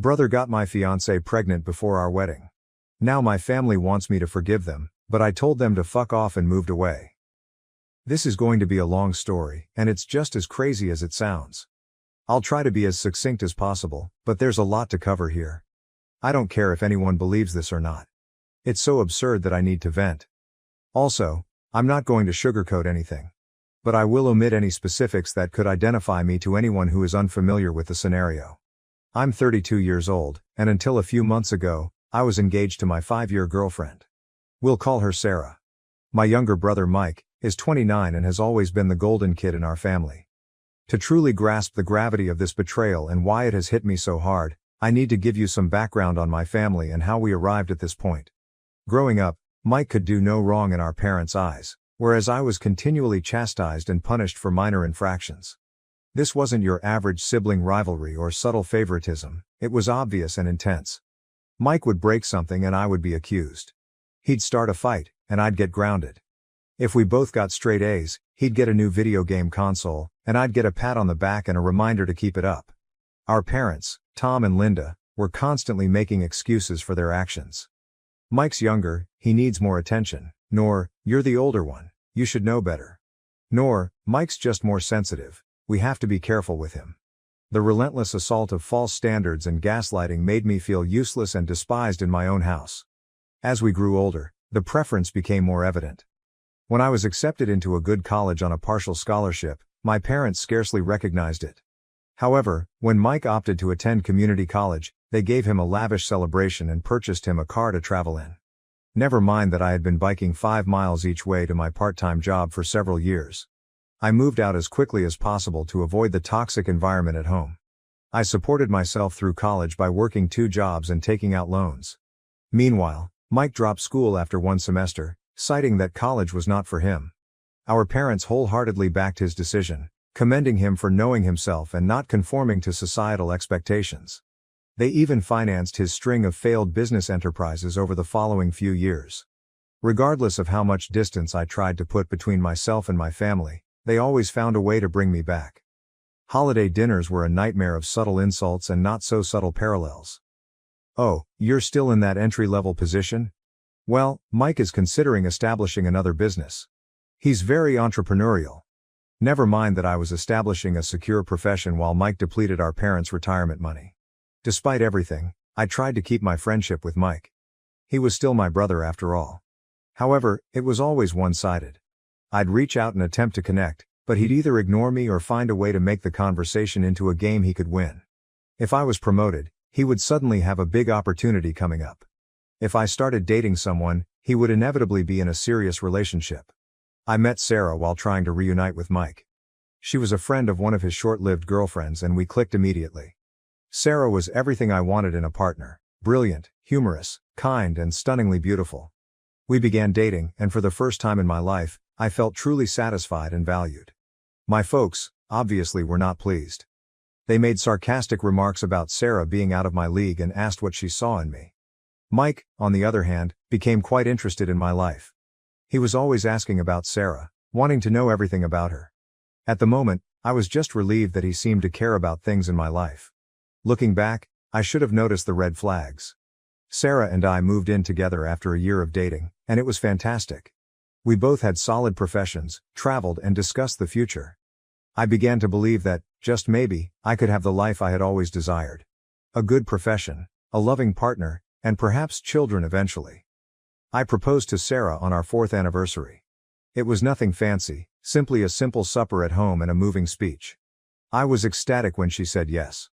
Brother got my fiancée pregnant before our wedding. Now my family wants me to forgive them, but I told them to fuck off and moved away. This is going to be a long story, and it's just as crazy as it sounds. I'll try to be as succinct as possible, but there's a lot to cover here. I don't care if anyone believes this or not. It's so absurd that I need to vent. Also, I'm not going to sugarcoat anything. But I will omit any specifics that could identify me to anyone who is unfamiliar with the scenario. I'm 32 years old, and until a few months ago, I was engaged to my 5-year girlfriend. We'll call her Sarah. My younger brother Mike is 29 and has always been the golden kid in our family. To truly grasp the gravity of this betrayal and why it has hit me so hard, I need to give you some background on my family and how we arrived at this point. Growing up, Mike could do no wrong in our parents' eyes, whereas I was continually chastised and punished for minor infractions. This wasn't your average sibling rivalry or subtle favoritism, it was obvious and intense. Mike would break something and I would be accused. He'd start a fight, and I'd get grounded. If we both got straight A's, he'd get a new video game console, and I'd get a pat on the back and a reminder to keep it up. Our parents, Tom and Linda, were constantly making excuses for their actions. Mike's younger, he needs more attention, nor, you're the older one, you should know better. Nor, Mike's just more sensitive, we have to be careful with him. The relentless assault of false standards and gaslighting made me feel useless and despised in my own house. As we grew older, the preference became more evident. When I was accepted into a good college on a partial scholarship, my parents scarcely recognized it. However, when Mike opted to attend community college, they gave him a lavish celebration and purchased him a car to travel in. Never mind that I had been biking 5 miles each way to my part-time job for several years. I moved out as quickly as possible to avoid the toxic environment at home. I supported myself through college by working 2 jobs and taking out loans. Meanwhile, Mike dropped school after 1 semester, citing that college was not for him. Our parents wholeheartedly backed his decision, commending him for knowing himself and not conforming to societal expectations. They even financed his string of failed business enterprises over the following few years. Regardless of how much distance I tried to put between myself and my family, they always found a way to bring me back. Holiday dinners were a nightmare of subtle insults and not so subtle parallels. "Oh, you're still in that entry-level position? Well, Mike is considering establishing another business. He's very entrepreneurial." Never mind that I was establishing a secure profession while Mike depleted our parents' retirement money. Despite everything, I tried to keep my friendship with Mike. He was still my brother after all. However, it was always one-sided. I'd reach out and attempt to connect, but he'd either ignore me or find a way to make the conversation into a game he could win. If I was promoted, he would suddenly have a big opportunity coming up. If I started dating someone, he would inevitably be in a serious relationship. I met Sarah while trying to reunite with Mike. She was a friend of one of his short-lived girlfriends and we clicked immediately. Sarah was everything I wanted in a partner: brilliant, humorous, kind, and stunningly beautiful. We began dating, and for the first time in my life, I felt truly satisfied and valued. My folks, obviously, were not pleased. They made sarcastic remarks about Sarah being out of my league and asked what she saw in me. Mike, on the other hand, became quite interested in my life. He was always asking about Sarah, wanting to know everything about her. At the moment, I was just relieved that he seemed to care about things in my life. Looking back, I should have noticed the red flags. Sarah and I moved in together after a year of dating, and it was fantastic. We both had solid professions, traveled, and discussed the future. I began to believe that, just maybe, I could have the life I had always desired. A good profession, a loving partner, and perhaps children eventually. I proposed to Sarah on our 4th anniversary. It was nothing fancy, simply a simple supper at home and a moving speech. I was ecstatic when she said yes.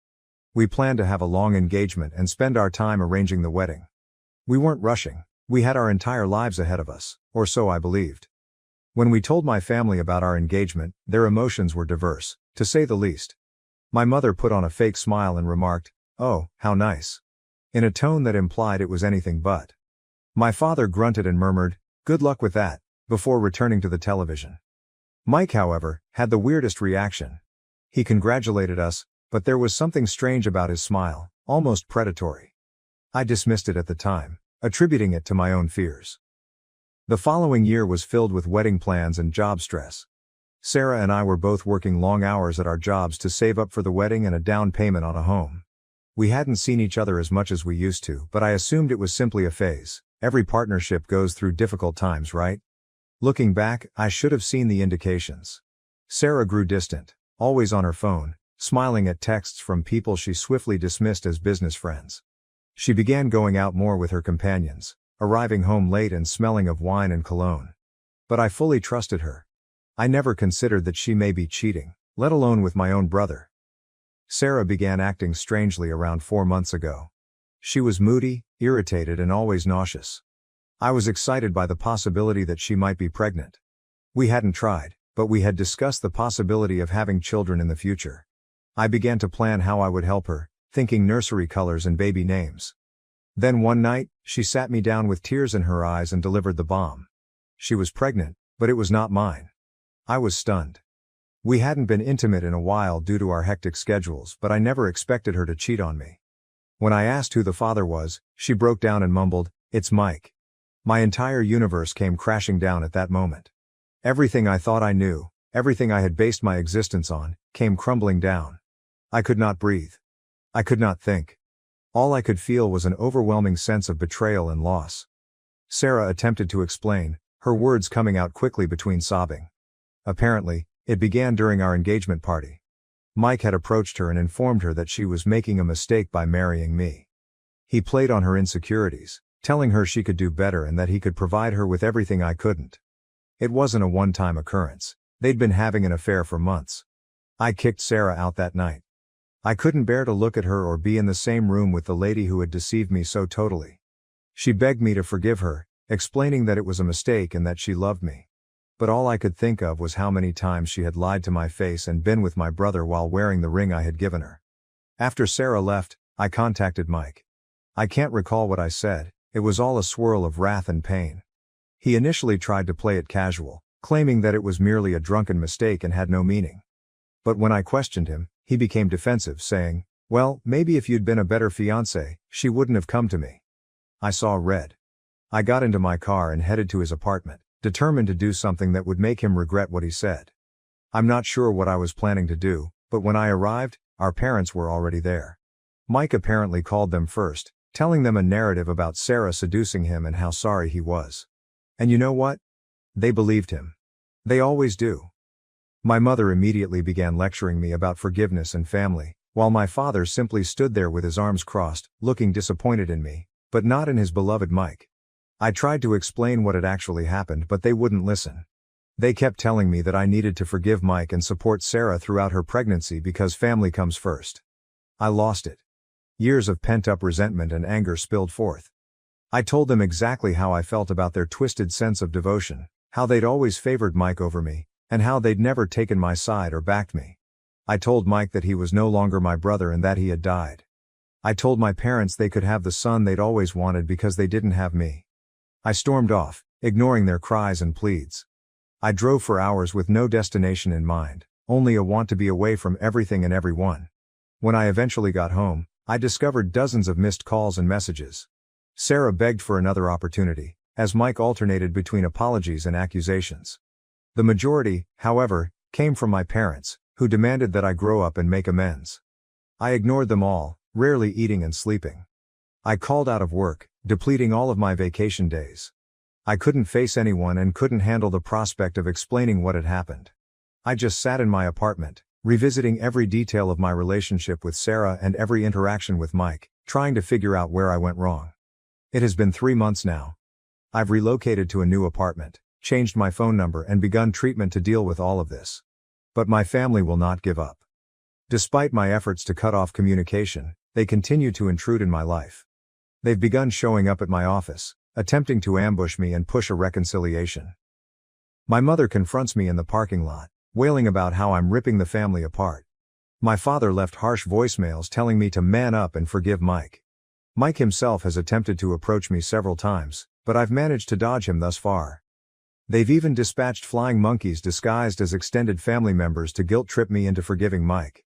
We planned to have a long engagement and spend our time arranging the wedding. We weren't rushing, we had our entire lives ahead of us, or so I believed. When we told my family about our engagement, their emotions were diverse, to say the least. My mother put on a fake smile and remarked, "Oh, how nice," in a tone that implied it was anything but. My father grunted and murmured, "Good luck with that," before returning to the television. Mike, however, had the weirdest reaction. He congratulated us, but there was something strange about his smile, almost predatory. I dismissed it at the time, attributing it to my own fears. The following year was filled with wedding plans and job stress. Sarah and I were both working long hours at our jobs to save up for the wedding and a down payment on a home. We hadn't seen each other as much as we used to, but I assumed it was simply a phase. Every partnership goes through difficult times, right? Looking back, I should have seen the indications. Sarah grew distant, always on her phone, smiling at texts from people she swiftly dismissed as business friends. She began going out more with her companions, arriving home late and smelling of wine and cologne. But I fully trusted her. I never considered that she may be cheating, let alone with my own brother. Sarah began acting strangely around 4 months ago. She was moody, irritated, and always nauseous. I was excited by the possibility that she might be pregnant. We hadn't tried, but we had discussed the possibility of having children in the future. I began to plan how I would help her, thinking nursery colors and baby names. Then one night, she sat me down with tears in her eyes and delivered the bomb. She was pregnant, but it was not mine. I was stunned. We hadn't been intimate in a while due to our hectic schedules, but I never expected her to cheat on me. When I asked who the father was, she broke down and mumbled, "It's Mike." My entire universe came crashing down at that moment. Everything I thought I knew, everything I had based my existence on, came crumbling down. I could not breathe. I could not think. All I could feel was an overwhelming sense of betrayal and loss. Sarah attempted to explain, her words coming out quickly between sobbing. Apparently, it began during our engagement party. Mike had approached her and informed her that she was making a mistake by marrying me. He played on her insecurities, telling her she could do better and that he could provide her with everything I couldn't. It wasn't a one-time occurrence. They'd been having an affair for months. I kicked Sarah out that night. I couldn't bear to look at her or be in the same room with the lady who had deceived me so totally. She begged me to forgive her, explaining that it was a mistake and that she loved me. But all I could think of was how many times she had lied to my face and been with my brother while wearing the ring I had given her. After Sarah left, I contacted Mike. I can't recall what I said, it was all a swirl of wrath and pain. He initially tried to play it casual, claiming that it was merely a drunken mistake and had no meaning. But when I questioned him, he became defensive, saying, "Well, maybe if you'd been a better fiancé, she wouldn't have come to me." I saw red. I got into my car and headed to his apartment, determined to do something that would make him regret what he said. I'm not sure what I was planning to do, but when I arrived, our parents were already there. Mike apparently called them first, telling them a narrative about Sarah seducing him and how sorry he was. And you know what? They believed him. They always do. My mother immediately began lecturing me about forgiveness and family, while my father simply stood there with his arms crossed, looking disappointed in me, but not in his beloved Mike. I tried to explain what had actually happened, but they wouldn't listen. They kept telling me that I needed to forgive Mike and support Sarah throughout her pregnancy because family comes first. I lost it. Years of pent-up resentment and anger spilled forth. I told them exactly how I felt about their twisted sense of devotion, how they'd always favored Mike over me, and how they'd never taken my side or backed me. I told Mike that he was no longer my brother and that he had died. I told my parents they could have the son they'd always wanted because they didn't have me. I stormed off, ignoring their cries and pleads. I drove for hours with no destination in mind, only a want to be away from everything and everyone. When I eventually got home, I discovered dozens of missed calls and messages. Sarah begged for another opportunity, as Mike alternated between apologies and accusations. The majority, however, came from my parents, who demanded that I grow up and make amends. I ignored them all, rarely eating and sleeping. I called out of work, depleting all of my vacation days. I couldn't face anyone and couldn't handle the prospect of explaining what had happened. I just sat in my apartment, revisiting every detail of my relationship with Sarah and every interaction with Mike, trying to figure out where I went wrong. It has been 3 months now. I've relocated to a new apartment, changed my phone number and begun treatment to deal with all of this. But my family will not give up. Despite my efforts to cut off communication, they continue to intrude in my life. They've begun showing up at my office, attempting to ambush me and push a reconciliation. My mother confronts me in the parking lot, wailing about how I'm ripping the family apart. My father left harsh voicemails telling me to man up and forgive Mike. Mike himself has attempted to approach me several times, but I've managed to dodge him thus far. They've even dispatched flying monkeys disguised as extended family members to guilt-trip me into forgiving Mike.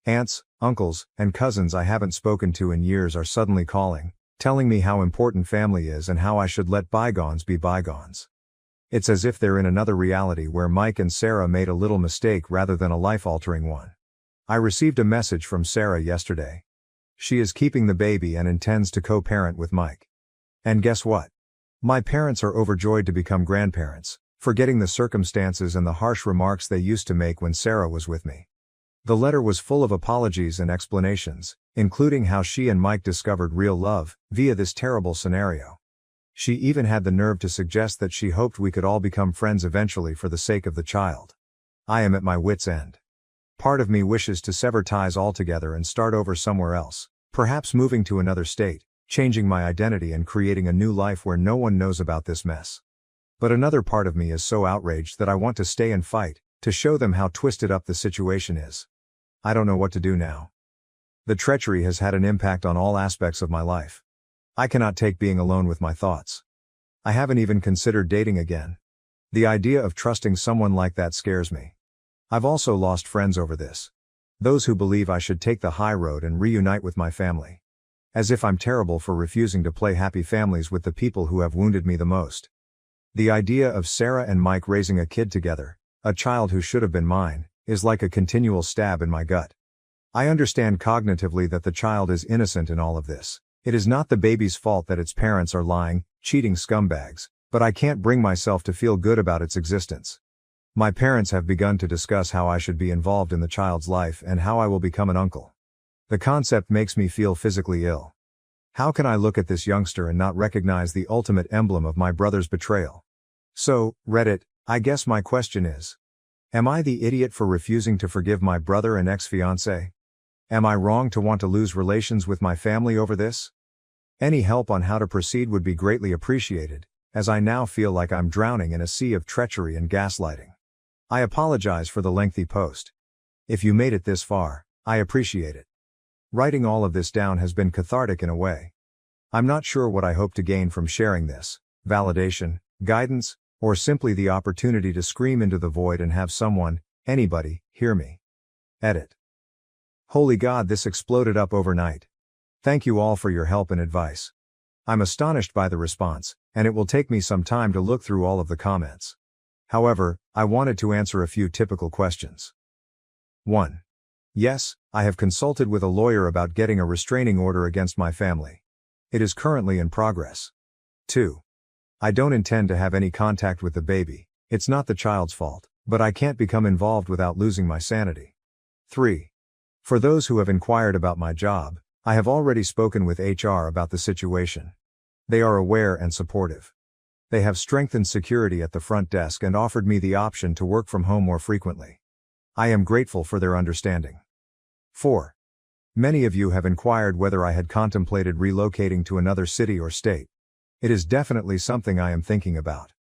Aunts, uncles, and cousins I haven't spoken to in years are suddenly calling, telling me how important family is and how I should let bygones be bygones. It's as if they're in another reality where Mike and Sarah made a little mistake rather than a life-altering one. I received a message from Sarah yesterday. She is keeping the baby and intends to co-parent with Mike. And guess what? My parents are overjoyed to become grandparents, forgetting the circumstances and the harsh remarks they used to make when Sarah was with me. The letter was full of apologies and explanations, including how she and Mike discovered real love via this terrible scenario. She even had the nerve to suggest that she hoped we could all become friends eventually for the sake of the child. I am at my wit's end. Part of me wishes to sever ties altogether and start over somewhere else, perhaps moving to another state, changing my identity and creating a new life where no one knows about this mess. But another part of me is so outraged that I want to stay and fight, to show them how twisted up the situation is. I don't know what to do now. The treachery has had an impact on all aspects of my life. I cannot take being alone with my thoughts. I haven't even considered dating again. The idea of trusting someone like that scares me. I've also lost friends over this. Those who believe I should take the high road and reunite with my family. As if I'm terrible for refusing to play happy families with the people who have wounded me the most. The idea of Sarah and Mike raising a kid together, a child who should have been mine, is like a continual stab in my gut. I understand cognitively that the child is innocent in all of this. It is not the baby's fault that its parents are lying, cheating scumbags, but I can't bring myself to feel good about its existence. My parents have begun to discuss how I should be involved in the child's life and how I will become an uncle. The concept makes me feel physically ill. How can I look at this youngster and not recognize the ultimate emblem of my brother's betrayal? So, Reddit, I guess my question is, am I the idiot for refusing to forgive my brother and ex-fiancée? Am I wrong to want to lose relations with my family over this? Any help on how to proceed would be greatly appreciated, as I now feel like I'm drowning in a sea of treachery and gaslighting. I apologize for the lengthy post. If you made it this far, I appreciate it. Writing all of this down has been cathartic in a way. I'm not sure what I hope to gain from sharing this: validation, guidance, or simply the opportunity to scream into the void and have someone, anybody, hear me. Edit. Holy God, this exploded up overnight. Thank you all for your help and advice. I'm astonished by the response, and it will take me some time to look through all of the comments. However, I wanted to answer a few typical questions. 1. Yes, I have consulted with a lawyer about getting a restraining order against my family. It is currently in progress. 2. I don't intend to have any contact with the baby. It's not the child's fault, but I can't become involved without losing my sanity. 3. For those who have inquired about my job, I have already spoken with HR about the situation. They are aware and supportive. They have strengthened security at the front desk and offered me the option to work from home more frequently. I am grateful for their understanding. 4. Many of you have inquired whether I had contemplated relocating to another city or state. It is definitely something I am thinking about.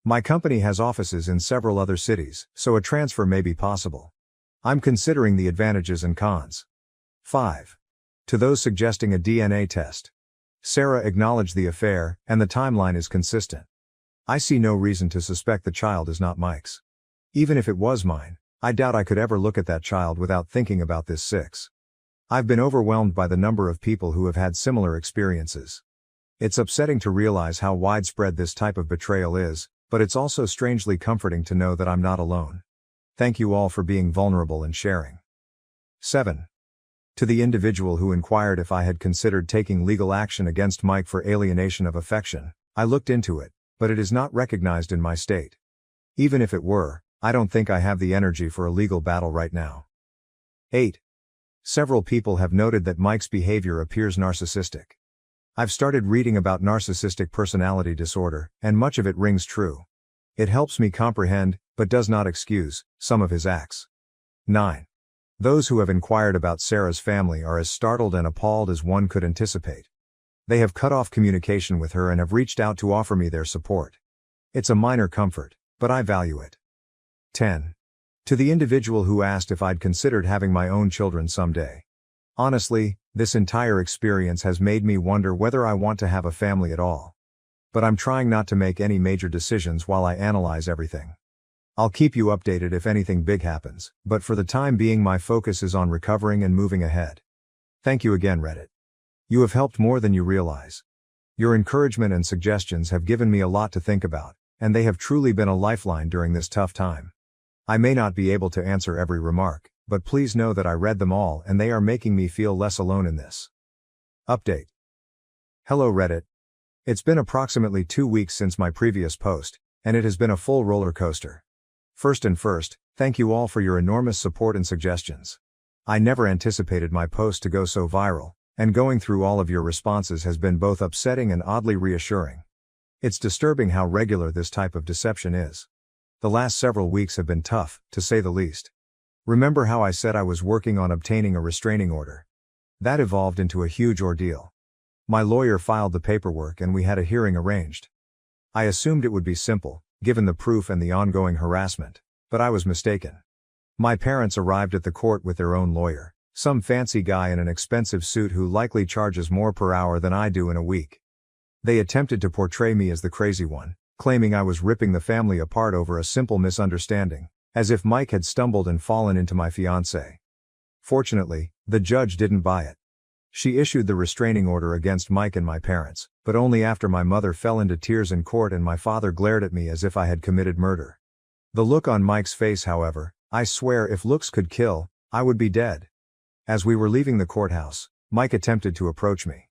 My company has offices in several other cities, so a transfer may be possible. I'm considering the advantages and cons. 5. To those suggesting a DNA test. Sarah acknowledged the affair, and the timeline is consistent. I see no reason to suspect the child is not Mike's. Even if it was mine, I doubt I could ever look at that child without thinking about this. 6. I've been overwhelmed by the number of people who have had similar experiences. It's upsetting to realize how widespread this type of betrayal is, but it's also strangely comforting to know that I'm not alone. Thank you all for being vulnerable and sharing. 7. To the individual who inquired if I had considered taking legal action against Mike for alienation of affection, I looked into it, but it is not recognized in my state. Even if it were, I don't think I have the energy for a legal battle right now. 8. Several people have noted that Mike's behavior appears narcissistic. I've started reading about narcissistic personality disorder, and much of it rings true. It helps me comprehend, but does not excuse, some of his acts. 9. Those who have inquired about Sarah's family are as startled and appalled as one could anticipate. They have cut off communication with her and have reached out to offer me their support. It's a minor comfort, but I value it. 10. To the individual who asked if I'd considered having my own children someday. Honestly, this entire experience has made me wonder whether I want to have a family at all. But I'm trying not to make any major decisions while I analyze everything. I'll keep you updated if anything big happens, but for the time being my focus is on recovering and moving ahead. Thank you again, Reddit. You have helped more than you realize. Your encouragement and suggestions have given me a lot to think about, and they have truly been a lifeline during this tough time. I may not be able to answer every remark, but please know that I read them all and they are making me feel less alone in this. Update. Hello Reddit. It's been approximately 2 weeks since my previous post, and it has been a full roller coaster. First, thank you all for your enormous support and suggestions. I never anticipated my post to go so viral, and going through all of your responses has been both upsetting and oddly reassuring. It's disturbing how regular this type of deception is. The last several weeks have been tough, to say the least. Remember how I said I was working on obtaining a restraining order? That evolved into a huge ordeal. My lawyer filed the paperwork and we had a hearing arranged. I assumed it would be simple, given the proof and the ongoing harassment, but I was mistaken. My parents arrived at the court with their own lawyer, some fancy guy in an expensive suit who likely charges more per hour than I do in a week. They attempted to portray me as the crazy one, claiming I was ripping the family apart over a simple misunderstanding, as if Mike had stumbled and fallen into my fiancée. Fortunately, the judge didn't buy it. She issued the restraining order against Mike and my parents, but only after my mother fell into tears in court and my father glared at me as if I had committed murder. The look on Mike's face, however, I swear if looks could kill, I would be dead. As we were leaving the courthouse, Mike attempted to approach me.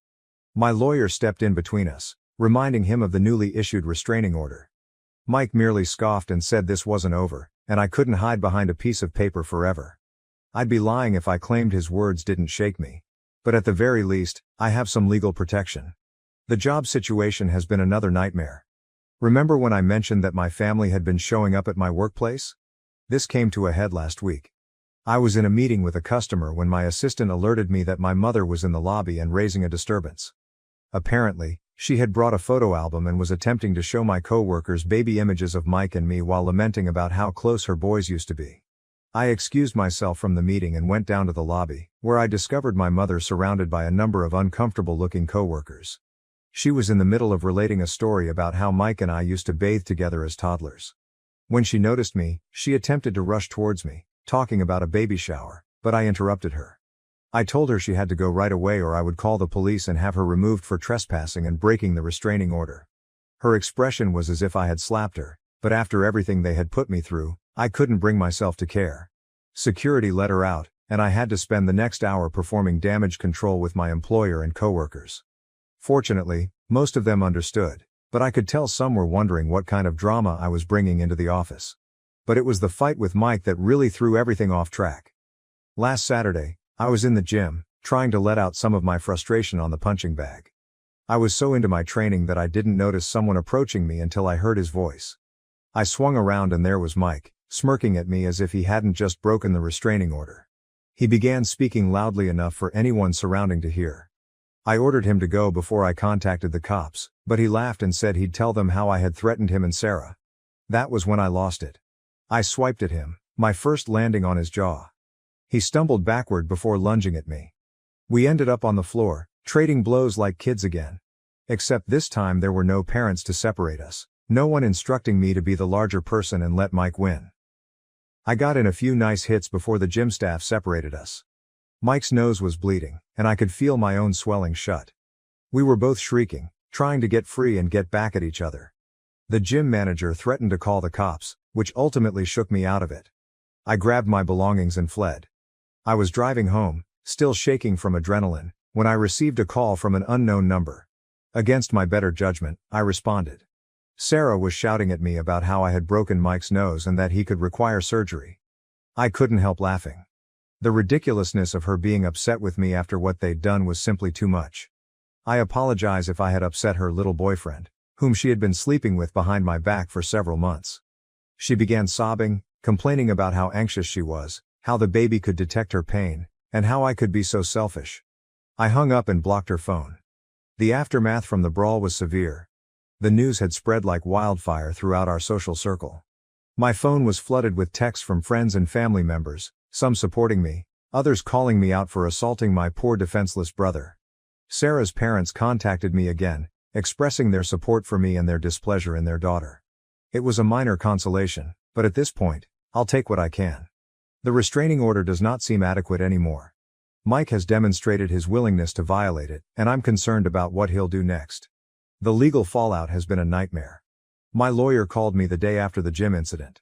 My lawyer stepped in between us, reminding him of the newly issued restraining order. Mike merely scoffed and said this wasn't over, and I couldn't hide behind a piece of paper forever. I'd be lying if I claimed his words didn't shake me. But at the very least, I have some legal protection. The job situation has been another nightmare. Remember when I mentioned that my family had been showing up at my workplace? This came to a head last week. I was in a meeting with a customer when my assistant alerted me that my mother was in the lobby and raising a disturbance. Apparently, she had brought a photo album and was attempting to show my co-workers baby images of Mike and me while lamenting about how close her boys used to be. I excused myself from the meeting and went down to the lobby, where I discovered my mother surrounded by a number of uncomfortable-looking co-workers. She was in the middle of relating a story about how Mike and I used to bathe together as toddlers. When she noticed me, she attempted to rush towards me, talking about a baby shower, but I interrupted her. I told her she had to go right away or I would call the police and have her removed for trespassing and breaking the restraining order. Her expression was as if I had slapped her, but after everything they had put me through, I couldn't bring myself to care. Security let her out, and I had to spend the next hour performing damage control with my employer and coworkers. Fortunately, most of them understood, but I could tell some were wondering what kind of drama I was bringing into the office. But it was the fight with Mike that really threw everything off track. Last Saturday, I was in the gym, trying to let out some of my frustration on the punching bag. I was so into my training that I didn't notice someone approaching me until I heard his voice. I swung around and there was Mike, smirking at me as if he hadn't just broken the restraining order. He began speaking loudly enough for anyone surrounding to hear. I ordered him to go before I contacted the cops, but he laughed and said he'd tell them how I had threatened him and Sarah. That was when I lost it. I swiped at him, my first landing on his jaw. He stumbled backward before lunging at me. We ended up on the floor, trading blows like kids again. Except this time there were no parents to separate us, no one instructing me to be the larger person and let Mike win. I got in a few nice hits before the gym staff separated us. Mike's nose was bleeding, and I could feel my own swelling shut. We were both shrieking, trying to get free and get back at each other. The gym manager threatened to call the cops, which ultimately shook me out of it. I grabbed my belongings and fled. I was driving home, still shaking from adrenaline, when I received a call from an unknown number. Against my better judgment, I responded. Sarah was shouting at me about how I had broken Mike's nose and that he could require surgery. I couldn't help laughing. The ridiculousness of her being upset with me after what they'd done was simply too much. I apologize if I had upset her little boyfriend, whom she had been sleeping with behind my back for several months. She began sobbing, complaining about how anxious she was, how the baby could detect her pain, and how I could be so selfish. I hung up and blocked her phone. The aftermath from the brawl was severe. The news had spread like wildfire throughout our social circle. My phone was flooded with texts from friends and family members, some supporting me, others calling me out for assaulting my poor defenseless brother. Sarah's parents contacted me again, expressing their support for me and their displeasure in their daughter. It was a minor consolation, but at this point, I'll take what I can. The restraining order does not seem adequate anymore. Mike has demonstrated his willingness to violate it, and I'm concerned about what he'll do next. The legal fallout has been a nightmare. My lawyer called me the day after the gym incident.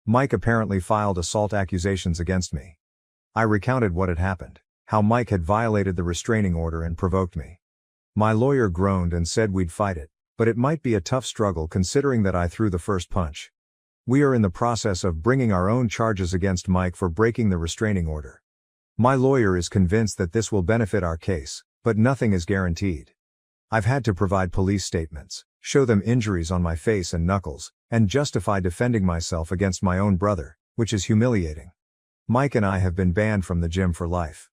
Mike apparently filed assault accusations against me. I recounted what had happened, how Mike had violated the restraining order and provoked me. My lawyer groaned and said we'd fight it, but it might be a tough struggle considering that I threw the first punch. We are in the process of bringing our own charges against Mike for breaking the restraining order. My lawyer is convinced that this will benefit our case, but nothing is guaranteed. I've had to provide police statements, show them injuries on my face and knuckles, and justify defending myself against my own brother, which is humiliating. Mike and I have been banned from the gym for life.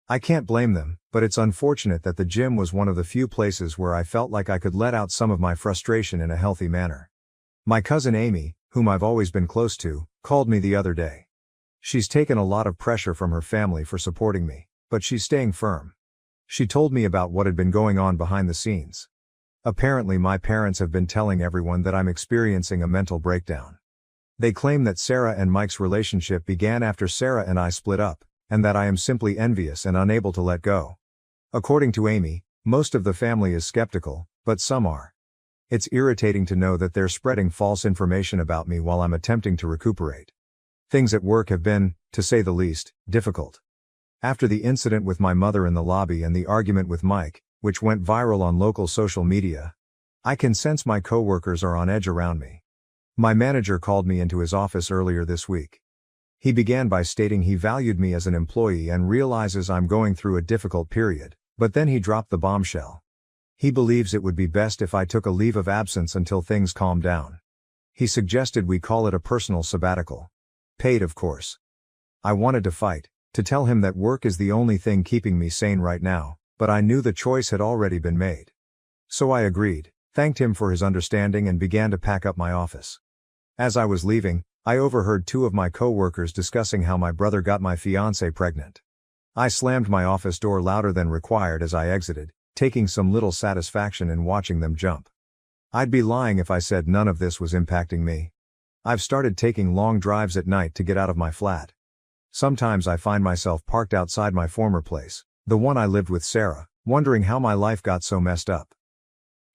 I can't blame them, but it's unfortunate that the gym was one of the few places where I felt like I could let out some of my frustration in a healthy manner. My cousin Amy, whom I've always been close to, called me the other day. She's taken a lot of pressure from her family for supporting me, but she's staying firm. She told me about what had been going on behind the scenes. Apparently my parents have been telling everyone that I'm experiencing a mental breakdown. They claim that Sarah and Mike's relationship began after Sarah and I split up, and that I am simply envious and unable to let go. According to Amy, most of the family is skeptical, but some are. It's irritating to know that they're spreading false information about me while I'm attempting to recuperate. Things at work have been, to say the least, difficult. After the incident with my mother in the lobby and the argument with Mike, which went viral on local social media, I can sense my coworkers are on edge around me. My manager called me into his office earlier this week. He began by stating he valued me as an employee and realizes I'm going through a difficult period, but then he dropped the bombshell. He believes it would be best if I took a leave of absence until things calm down. He suggested we call it a personal sabbatical. Paid, of course. I wanted to fight, to tell him that work is the only thing keeping me sane right now, but I knew the choice had already been made. So I agreed, thanked him for his understanding and began to pack up my office. As I was leaving, I overheard two of my coworkers discussing how my brother got my fiancée pregnant. I slammed my office door louder than required as I exited, taking some little satisfaction in watching them jump. I'd be lying if I said none of this was impacting me. I've started taking long drives at night to get out of my flat. Sometimes I find myself parked outside my former place, the one I lived with Sarah, wondering how my life got so messed up.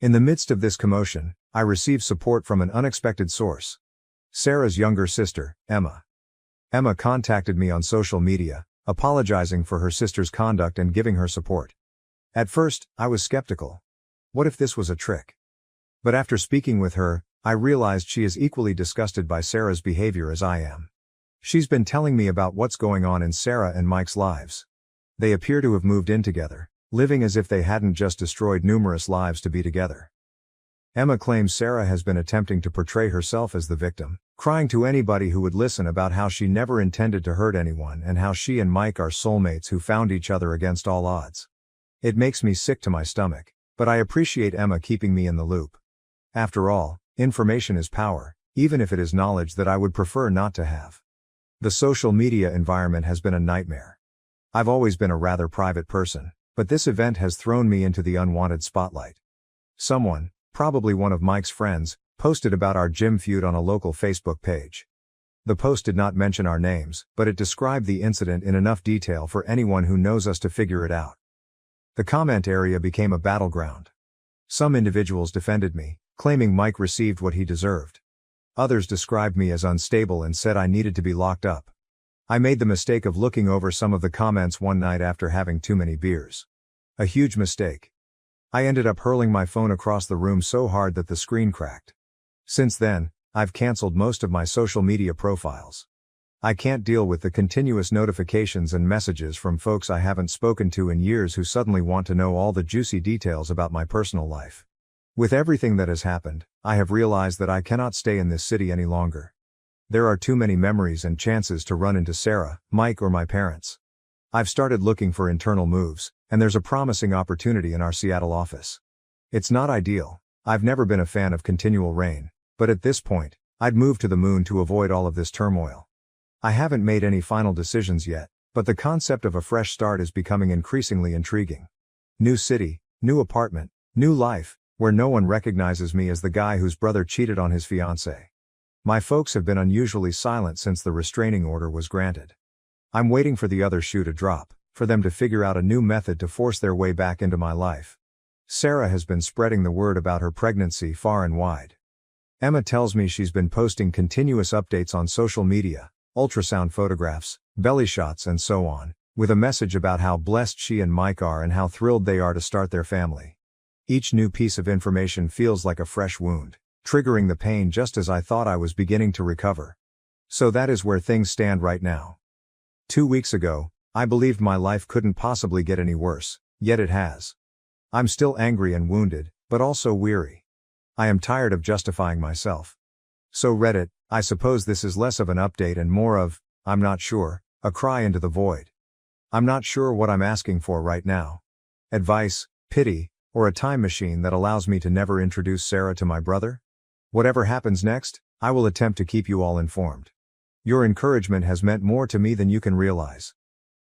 In the midst of this commotion, I received support from an unexpected source. Sarah's younger sister, Emma. Emma contacted me on social media, apologizing for her sister's conduct and giving her support. At first, I was skeptical. What if this was a trick? But after speaking with her, I realized she is equally disgusted by Sarah's behavior as I am. She's been telling me about what's going on in Sarah and Mike's lives. They appear to have moved in together, living as if they hadn't just destroyed numerous lives to be together. Emma claims Sarah has been attempting to portray herself as the victim, crying to anybody who would listen about how she never intended to hurt anyone and how she and Mike are soulmates who found each other against all odds. It makes me sick to my stomach, but I appreciate Emma keeping me in the loop. After all, information is power, even if it is knowledge that I would prefer not to have. The social media environment has been a nightmare. I've always been a rather private person, but this event has thrown me into the unwanted spotlight. Someone, probably one of Mike's friends, posted about our gym feud on a local Facebook page. The post did not mention our names, but it described the incident in enough detail for anyone who knows us to figure it out. The comment area became a battleground. Some individuals defended me, claiming Mike received what he deserved. Others described me as unstable and said I needed to be locked up. I made the mistake of looking over some of the comments one night after having too many beers. A huge mistake. I ended up hurling my phone across the room so hard that the screen cracked. Since then, I've canceled most of my social media profiles. I can't deal with the continuous notifications and messages from folks I haven't spoken to in years who suddenly want to know all the juicy details about my personal life. With everything that has happened, I have realized that I cannot stay in this city any longer. There are too many memories and chances to run into Sarah, Mike, or my parents. I've started looking for internal moves, and there's a promising opportunity in our Seattle office. It's not ideal. I've never been a fan of continual rain, but at this point, I'd move to the moon to avoid all of this turmoil. I haven't made any final decisions yet, but the concept of a fresh start is becoming increasingly intriguing. New city, new apartment, new life, where no one recognizes me as the guy whose brother cheated on his fiancée. My folks have been unusually silent since the restraining order was granted. I'm waiting for the other shoe to drop, for them to figure out a new method to force their way back into my life. Sarah has been spreading the word about her pregnancy far and wide. Emma tells me she's been posting continuous updates on social media, ultrasound photographs, belly shots and so on, with a message about how blessed she and Mike are and how thrilled they are to start their family. Each new piece of information feels like a fresh wound, triggering the pain just as I thought I was beginning to recover. So that is where things stand right now. 2 weeks ago, I believed my life couldn't possibly get any worse, yet it has. I'm still angry and wounded, but also weary. I am tired of justifying myself. So Reddit, I suppose this is less of an update and more of, I'm not sure, a cry into the void. I'm not sure what I'm asking for right now. Advice, pity, or a time machine that allows me to never introduce Sarah to my brother? Whatever happens next, I will attempt to keep you all informed. Your encouragement has meant more to me than you can realize.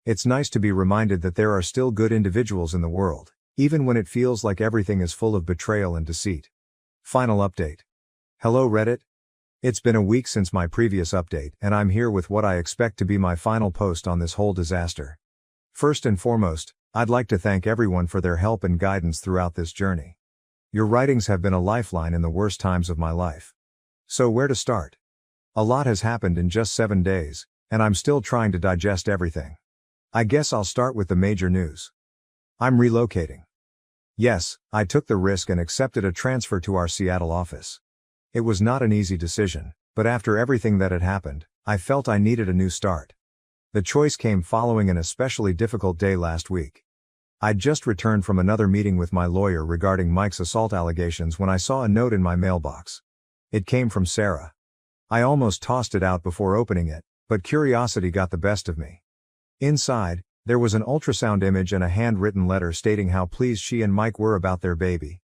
It's nice to be reminded that there are still good individuals in the world, even when it feels like everything is full of betrayal and deceit. Final update. Hello Reddit. It's been a week since my previous update, and I'm here with what I expect to be my final post on this whole disaster. First and foremost, I'd like to thank everyone for their help and guidance throughout this journey. Your writings have been a lifeline in the worst times of my life. So where to start? A lot has happened in just 7 days, and I'm still trying to digest everything. I guess I'll start with the major news. I'm relocating. Yes, I took the risk and accepted a transfer to our Seattle office. It was not an easy decision, but after everything that had happened, I felt I needed a new start. The choice came following an especially difficult day last week. I'd just returned from another meeting with my lawyer regarding Mike's assault allegations when I saw a note in my mailbox. It came from Sarah. I almost tossed it out before opening it, but curiosity got the best of me. Inside, there was an ultrasound image and a handwritten letter stating how pleased she and Mike were about their baby.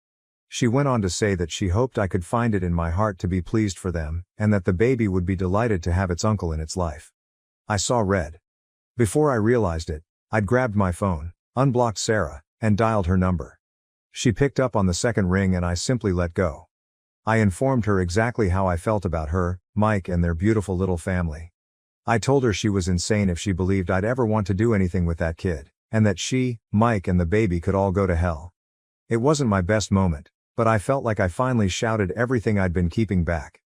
She went on to say that she hoped I could find it in my heart to be pleased for them, and that the baby would be delighted to have its uncle in its life. I saw red. Before I realized it, I'd grabbed my phone, unblocked Sarah, and dialed her number. She picked up on the second ring and I simply let go. I informed her exactly how I felt about her, Mike, and their beautiful little family. I told her she was insane if she believed I'd ever want to do anything with that kid, and that she, Mike, and the baby could all go to hell. It wasn't my best moment, but I felt like I finally shouted everything I'd been keeping back.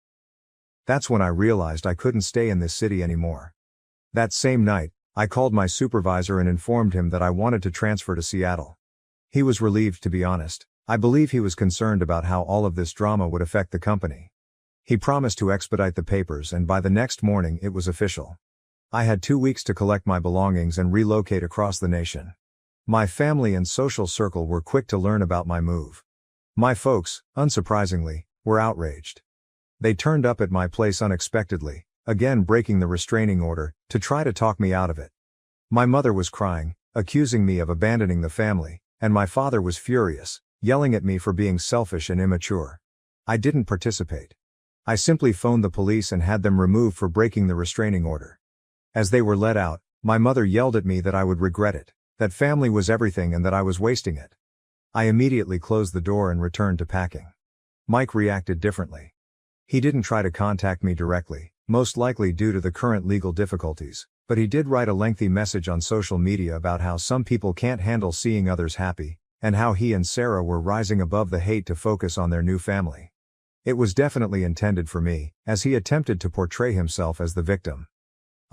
That's when I realized I couldn't stay in this city anymore. That same night, I called my supervisor and informed him that I wanted to transfer to Seattle. He was relieved, to be honest. I believe he was concerned about how all of this drama would affect the company. He promised to expedite the papers, and by the next morning it was official. I had 2 weeks to collect my belongings and relocate across the nation. My family and social circle were quick to learn about my move. My folks, unsurprisingly, were outraged. They turned up at my place unexpectedly, again breaking the restraining order, to try to talk me out of it. My mother was crying, accusing me of abandoning the family, and my father was furious, yelling at me for being selfish and immature. I didn't participate. I simply phoned the police and had them removed for breaking the restraining order. As they were let out, my mother yelled at me that I would regret it, that family was everything and that I was wasting it. I immediately closed the door and returned to packing. Mike reacted differently. He didn't try to contact me directly, most likely due to the current legal difficulties, but he did write a lengthy message on social media about how some people can't handle seeing others happy, and how he and Sarah were rising above the hate to focus on their new family. It was definitely intended for me, as he attempted to portray himself as the victim.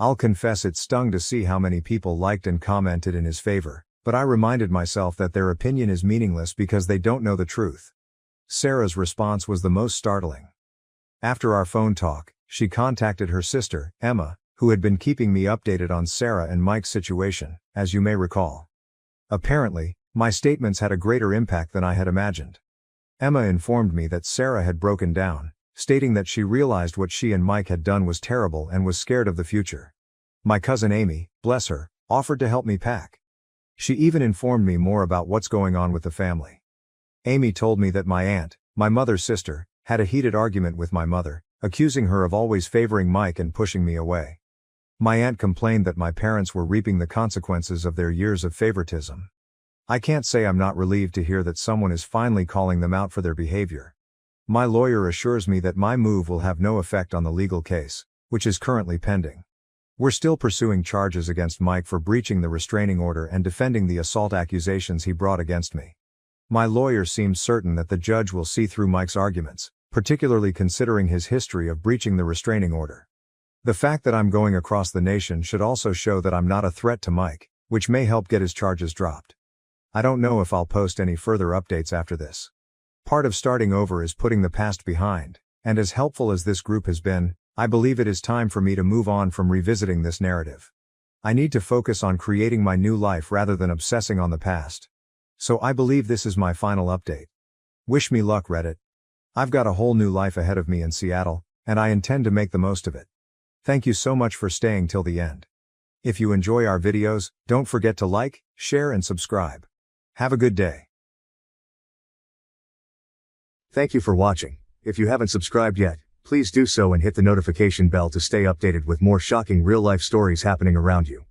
I'll confess it stung to see how many people liked and commented in his favor, but I reminded myself that their opinion is meaningless because they don't know the truth. Sarah's response was the most startling. After our phone talk, she contacted her sister, Emma, who had been keeping me updated on Sarah and Mike's situation, as you may recall. Apparently, my statements had a greater impact than I had imagined. Emma informed me that Sarah had broken down, stating that she realized what she and Mike had done was terrible and was scared of the future. My cousin Amy, bless her, offered to help me pack. She even informed me more about what's going on with the family. Amy told me that my aunt, my mother's sister, had a heated argument with my mother, accusing her of always favoring Mike and pushing me away. My aunt complained that my parents were reaping the consequences of their years of favoritism. I can't say I'm not relieved to hear that someone is finally calling them out for their behavior. My lawyer assures me that my move will have no effect on the legal case, which is currently pending. We're still pursuing charges against Mike for breaching the restraining order and defending the assault accusations he brought against me. My lawyer seems certain that the judge will see through Mike's arguments, particularly considering his history of breaching the restraining order. The fact that I'm going across the nation should also show that I'm not a threat to Mike, which may help get his charges dropped. I don't know if I'll post any further updates after this. Part of starting over is putting the past behind, and as helpful as this group has been, I believe it is time for me to move on from revisiting this narrative. I need to focus on creating my new life rather than obsessing on the past. So I believe this is my final update. Wish me luck, Reddit. I've got a whole new life ahead of me in Seattle, and I intend to make the most of it. Thank you so much for staying till the end. If you enjoy our videos, don't forget to like, share and subscribe. Have a good day. Thank you for watching. If you haven't subscribed yet, please do so and hit the notification bell to stay updated with more shocking real-life stories happening around you.